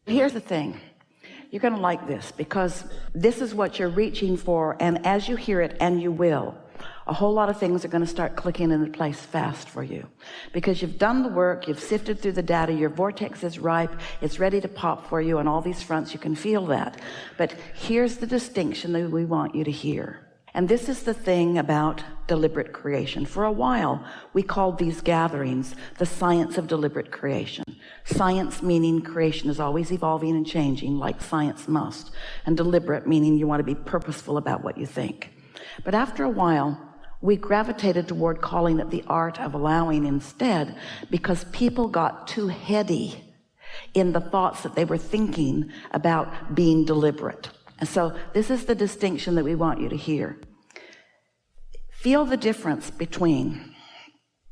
Here's the thing. You're going to like this, because this is what you're reaching for, and as you hear it, and you will, a whole lot of things are going to start clicking into place fast for you, because you've done the work, you've sifted through the data, your vortex is ripe, it's ready to pop for you on all these fronts. You can feel that. But here's the distinction that we want you to hear. And this is the thing about deliberate creation. For a while, we called these gatherings the science of deliberate creation. Science meaning creation is always evolving and changing, like science must. And deliberate meaning you want to be purposeful about what you think. But after a while, we gravitated toward calling it the art of allowing instead, because people got too heady in the thoughts that they were thinking about being deliberate. And so this is the distinction that we want you to hear. Feel the difference between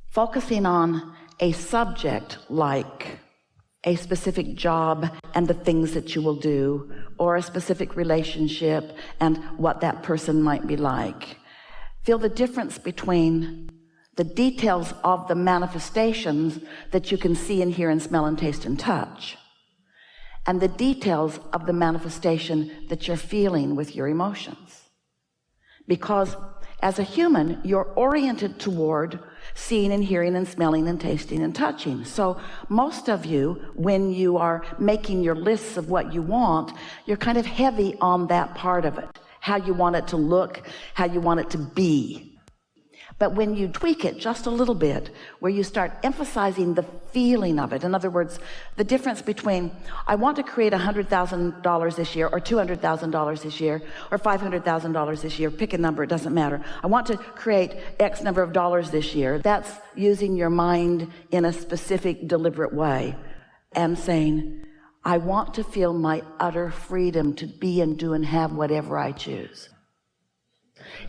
focusing on a subject like a specific job and the things that you will do, or a specific relationship and what that person might be like. Feel the difference between the details of the manifestations that you can see and hear and smell and taste and touch, and the details of the manifestation that you're feeling with your emotions. Because as a human, you're oriented toward seeing and hearing and smelling and tasting and touching. So most of you, when you are making your lists of what you want, you're kind of heavy on that part of it, how you want it to look, how you want it to be. But when you tweak it just a little bit, where you start emphasizing the feeling of it, in other words, the difference between, I want to create $100,000 this year, or $200,000 this year, or $500,000 this year, pick a number, it doesn't matter. I want to create X number of dollars this year. That's using your mind in a specific, deliberate way, and saying, I want to feel my utter freedom to be and do and have whatever I choose.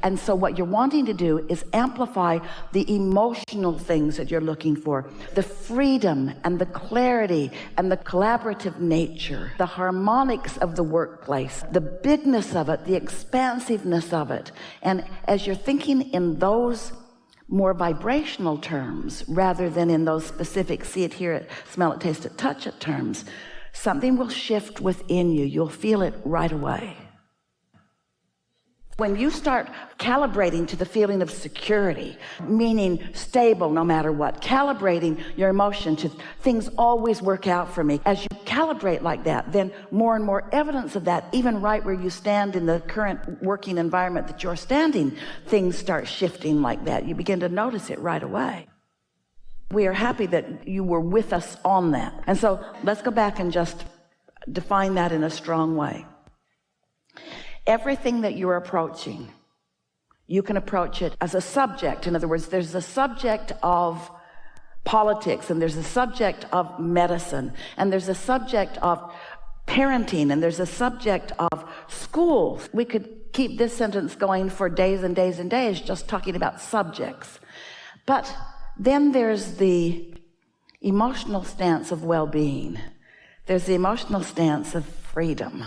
And so what you're wanting to do is amplify the emotional things that you're looking for, the freedom and the clarity and the collaborative nature, the harmonics of the workplace, the bigness of it, the expansiveness of it. And as you're thinking in those more vibrational terms, rather than in those specific see it, hear it, smell it, taste it, touch it terms, something will shift within you. You'll feel it right away. When you start calibrating to the feeling of security, meaning stable no matter what, calibrating your emotion to things always work out for me, as you calibrate like that, then more and more evidence of that, even right where you stand in the current working environment that you're standing, things start shifting like that. You begin to notice it right away. We are happy that you were with us on that. And so let's go back and just define that in a strong way. Everything that you're approaching, you can approach it as a subject. In other words, there's a subject of politics, and there's a subject of medicine, and there's a subject of parenting, and there's a subject of schools. We could keep this sentence going for days and days and days, just talking about subjects. But then there's the emotional stance of well-being. There's the emotional stance of freedom.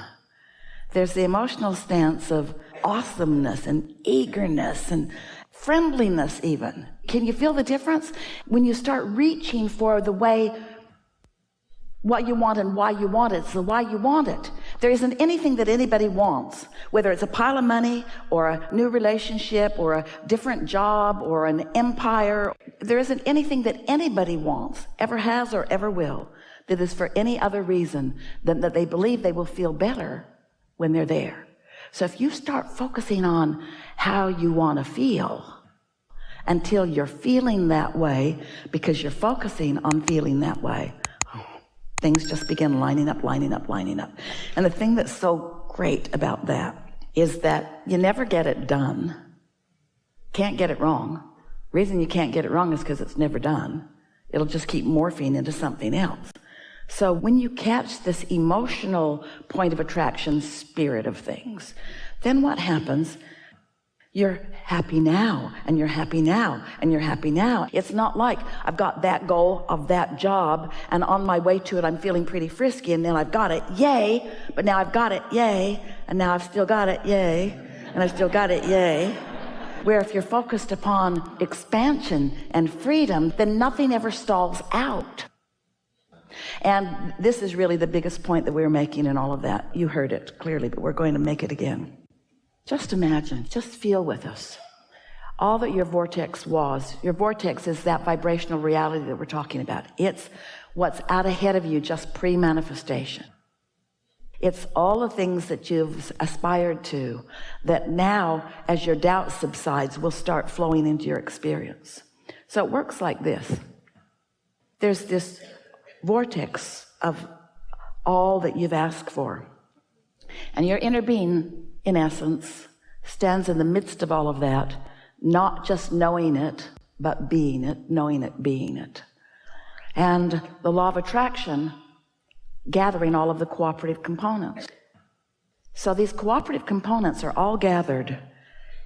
There's the emotional stance of awesomeness and eagerness and friendliness even. Can you feel the difference? When you start reaching for the way, what you want and why you want it, it's the why you want it. There isn't anything that anybody wants, whether it's a pile of money or a new relationship or a different job or an empire. There isn't anything that anybody wants, ever has or ever will, that is for any other reason than that they believe they will feel better when they're there. So if you start focusing on how you want to feel until you're feeling that way, because you're focusing on feeling that way, things just begin lining up. And the thing that's so great about that is that you never get it done. Can't get it wrong. Reason you can't get it wrong is because it's never done. It'll just keep morphing into something else. So when you catch this emotional point of attraction spirit of things, then what happens? You're happy now, and you're happy now, and you're happy now. It's not like I've got that goal of that job, and on my way to it, I'm feeling pretty frisky, and then I've got it, yay, but now I've got it, yay, and now I've still got it, yay, and I've still got it, yay. Where if you're focused upon expansion and freedom, then nothing ever stalls out. And this is really the biggest point that we're making in all of that. You heard it clearly, but we're going to make it again. Just imagine, just feel with us. All that your vortex was, your vortex is that vibrational reality that we're talking about. It's what's out ahead of you, just pre-manifestation. It's all the things that you've aspired to that now, as your doubt subsides, will start flowing into your experience. So it works like this. There's this vortex of all that you've asked for. And your inner being, in essence, stands in the midst of all of that, not just knowing it, but being it, knowing it, being it. And the law of attraction gathering all of the cooperative components. So these cooperative components are all gathered,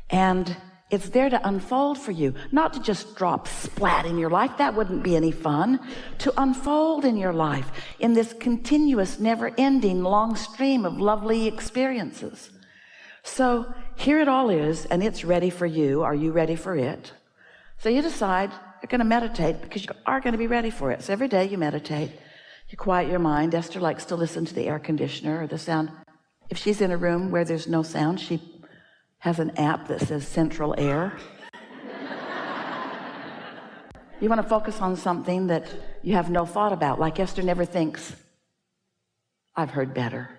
and it's there to unfold for you, not to just drop splat in your life. That wouldn't be any fun. To unfold in your life in this continuous, never-ending, long stream of lovely experiences. So here it all is, and it's ready for you. Are you ready for it? So you decide you're going to meditate because you are going to be ready for it. So every day you meditate. You quiet your mind. Esther likes to listen to the air conditioner or the sound. If she's in a room where there's no sound, she has an app that says central air. You want to focus on something that you have no thought about, like Esther never thinks, I've heard better.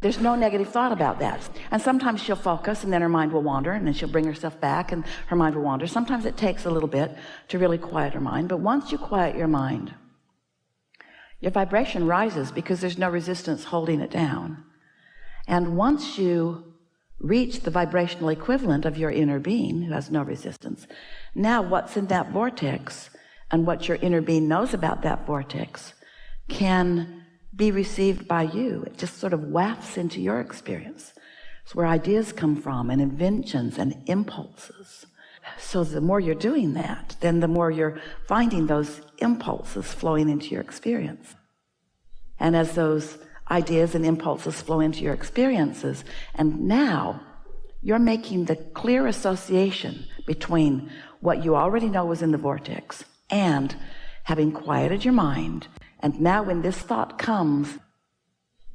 There's no negative thought about that. And sometimes she'll focus and then her mind will wander, and then she'll bring herself back and her mind will wander. Sometimes it takes a little bit to really quiet her mind. But once you quiet your mind, your vibration rises because there's no resistance holding it down. And once you reach the vibrational equivalent of your inner being, who has no resistance, now what's in that vortex and what your inner being knows about that vortex can be received by you. It just sort of wafts into your experience. It's where ideas come from, and inventions and impulses. So the more you're doing that, then the more you're finding those impulses flowing into your experience. And as those ideas and impulses flow into your experiences, and now you're making the clear association between what you already know was in the vortex and having quieted your mind. And now when this thought comes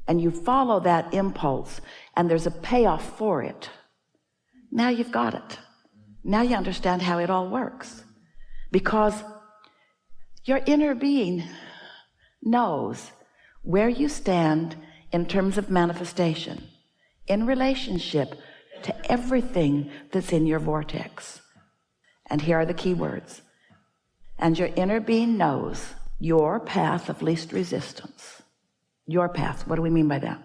and you follow that impulse and there's a payoff for it, now you've got it. Now you understand how it all works, because your inner being knows where you stand in terms of manifestation in relationship to everything that's in your vortex. And here are the key words. And your inner being knows your path of least resistance. Your path. What do we mean by that?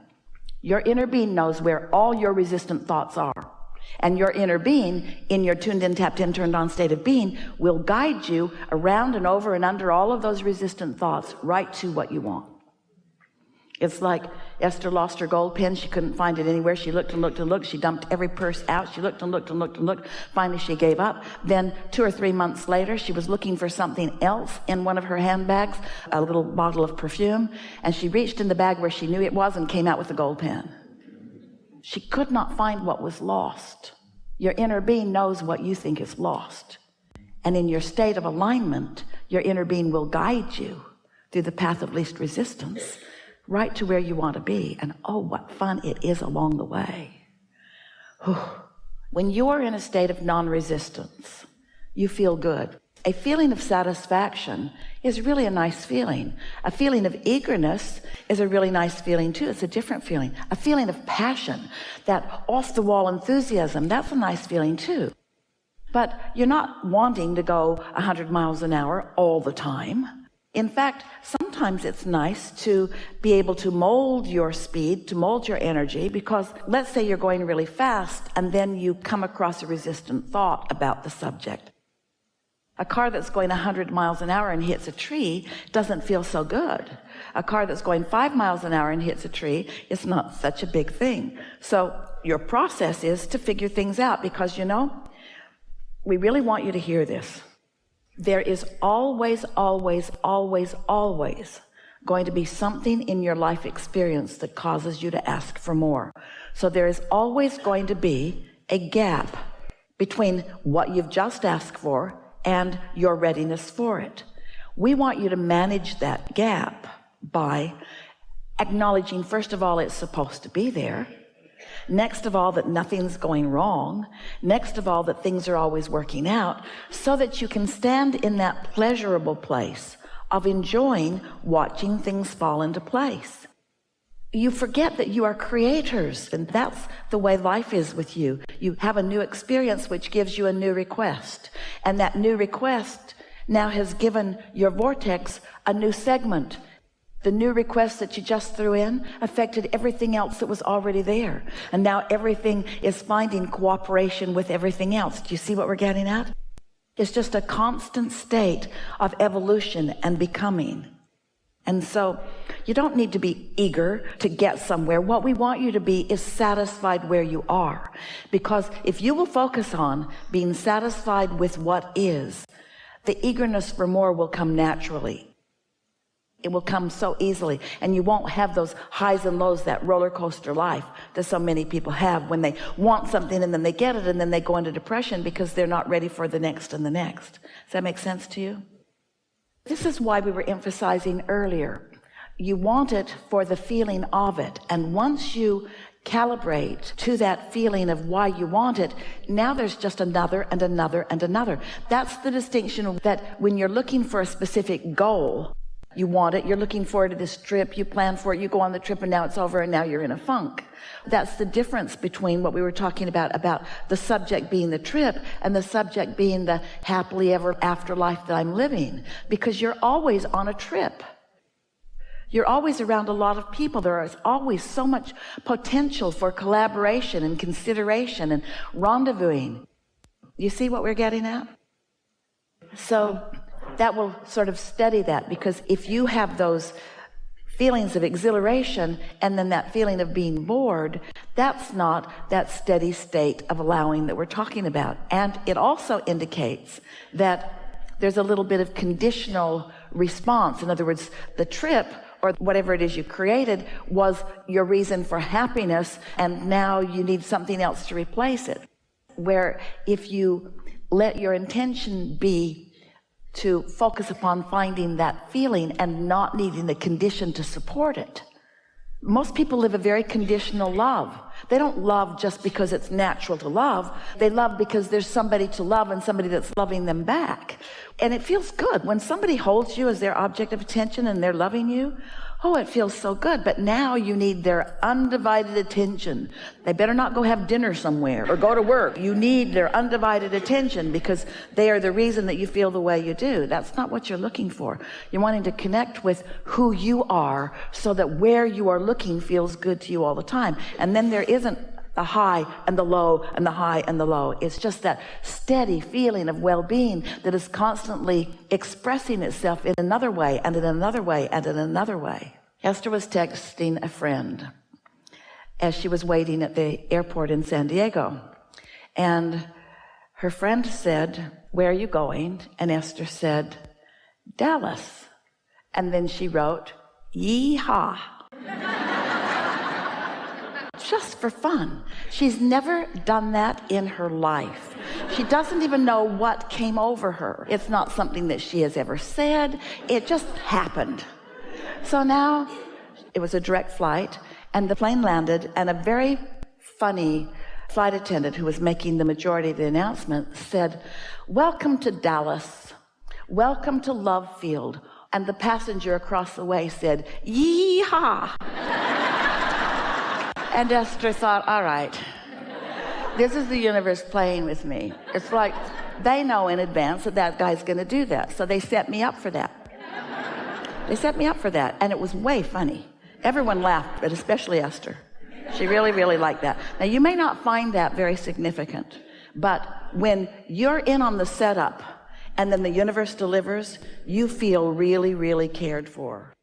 Your inner being knows where all your resistant thoughts are. And your inner being, in your tuned in, tapped in, turned on state of being, will guide you around and over and under all of those resistant thoughts right to what you want. It's like Esther lost her gold pen. She couldn't find it anywhere. She looked and looked and looked. She dumped every purse out. She looked and looked and looked and looked. Finally, she gave up. Then 2 or 3 months later, she was looking for something else in one of her handbags, a little bottle of perfume, and she reached in the bag where she knew it was and came out with a gold pen. She could not find what was lost. Your inner being knows what you think is lost. And in your state of alignment, your inner being will guide you through the path of least resistance right to where you want to be. And oh, what fun it is along the way. Whew. When you're in a state of non-resistance, you feel good. A feeling of satisfaction is really a nice feeling. A feeling of eagerness is a really nice feeling too. It's a different feeling. A feeling of passion, that off-the-wall enthusiasm, that's a nice feeling too. But you're not wanting to go 100 miles an hour all the time. In fact, sometimes it's nice to be able to mold your speed, to mold your energy, because let's say you're going really fast and then you come across a resistant thought about the subject. A car that's going 100 miles an hour and hits a tree doesn't feel so good. A car that's going 5 miles an hour and hits a tree is not such a big thing. So your process is to figure things out, because, you know, we really want you to hear this. There is always, always, always, always going to be something in your life experience that causes you to ask for more. So there is always going to be a gap between what you've just asked for and your readiness for it. We want you to manage that gap by acknowledging, first of all, it's supposed to be there. Next of all, that nothing's going wrong. Next of all, that things are always working out, so that you can stand in that pleasurable place of enjoying watching things fall into place. You forget that you are creators, and that's the way life is with you. You have a new experience which gives you a new request, and that new request now has given your vortex a new segment. The new request that you just threw in affected everything else that was already there, and now everything is finding cooperation with everything else. Do you see what we're getting at? It's just a constant state of evolution and becoming. And so you don't need to be eager to get somewhere. What we want you to be is satisfied where you are. Because if you will focus on being satisfied with what is, the eagerness for more will come naturally. It will come so easily, and you won't have those highs and lows, that roller coaster life that so many people have when they want something and then they get it and then they go into depression because they're not ready for the next and the next. Does that make sense to you? This is why we were emphasizing earlier. You want it for the feeling of it, and once you calibrate to that feeling of why you want it, now there's just another and another and another. That's the distinction, that when you're looking for a specific goal, you want it, you're looking forward to this trip, you plan for it, you go on the trip, and now it's over, and now you're in a funk. That's the difference between what we were talking about the subject being the trip and the subject being the happily ever after life that I'm living. Because you're always on a trip. You're always around a lot of people. There is always so much potential for collaboration and consideration and rendezvousing. You see what we're getting at? So that will sort of steady that, because if you have those feelings of exhilaration and then that feeling of being bored, that's not that steady state of allowing that we're talking about. And it also indicates that there's a little bit of conditional response. In other words, the trip or whatever it is you created was your reason for happiness, and now you need something else to replace it. Where if you let your intention be to focus upon finding that feeling and not needing the condition to support it. Most people live a very conditional love. They don't love just because it's natural to love. They love because there's somebody to love and somebody that's loving them back. And it feels good when somebody holds you as their object of attention and they're loving you. Oh, it feels so good. But now you need their undivided attention. They better not go have dinner somewhere or go to work. You need their undivided attention because they are the reason that you feel the way you do. That's not what you're looking for. You're wanting to connect with who you are so that where you are looking feels good to you all the time. And then there isn't the high and the low and the high and the low. It's just that steady feeling of well-being that is constantly expressing itself in another way and in another way and in another way. Esther was texting a friend as she was waiting at the airport in San Diego. And her friend said, "Where are you going?" And Esther said, "Dallas." And then she wrote, "Yee-haw." Just for fun. She's never done that in her life. She doesn't even know what came over her. It's not something that she has ever said. It just happened. So now it was a direct flight, and the plane landed, and a very funny flight attendant who was making the majority of the announcement said, "Welcome to Dallas. Welcome to Love Field." And the passenger across the way said, "Yee-haw." And Esther thought, all right, this is the universe playing with me. It's like they know in advance that that guy's going to do that. So they set me up for that. They set me up for that. And it was way funny. Everyone laughed, but especially Esther. She really, really liked that. Now, you may not find that very significant, but when you're in on the setup and then the universe delivers, you feel really, really cared for.